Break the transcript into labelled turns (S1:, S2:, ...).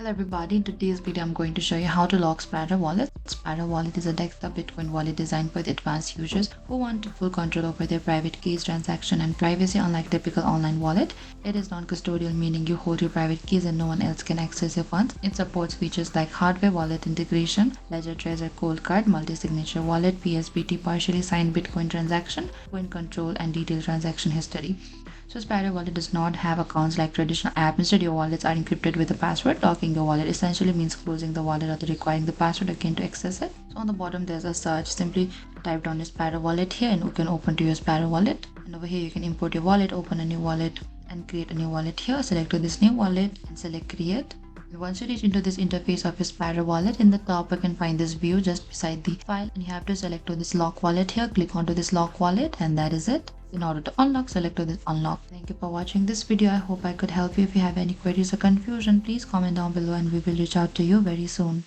S1: Hello everybody, in today's video I'm going to show you how to lock Sparrow Wallet. Sparrow Wallet is a desktop Bitcoin wallet designed for the advanced users who want full control over their private keys, transaction and privacy. Unlike typical online wallet, it is non-custodial, meaning you hold your private keys and no one else can access your funds. It supports features like hardware wallet integration, ledger tracer, cold card, multi-signature wallet, PSBT, partially signed Bitcoin transaction, coin control and detailed transaction history. So Sparrow Wallet does not have accounts like traditional app. Instead, your wallets are encrypted with a password. Locking your wallet essentially means closing the wallet or requiring the password again to access it. So on the bottom there's a search. Simply type down your Sparrow Wallet here and you can open to your Sparrow Wallet. And over here you can import your wallet, open a new wallet and create a new wallet here. Select this new wallet and select create. And once you reach into this interface of your Sparrow Wallet, in the top you can find this view just beside the file and you have to select this lock wallet here. Click onto this lock wallet and that is it. In order to unlock, select this unlock. Thank you for watching this video. I hope I could help you. If you have any queries or confusion, please comment down below and we will reach out to you very soon.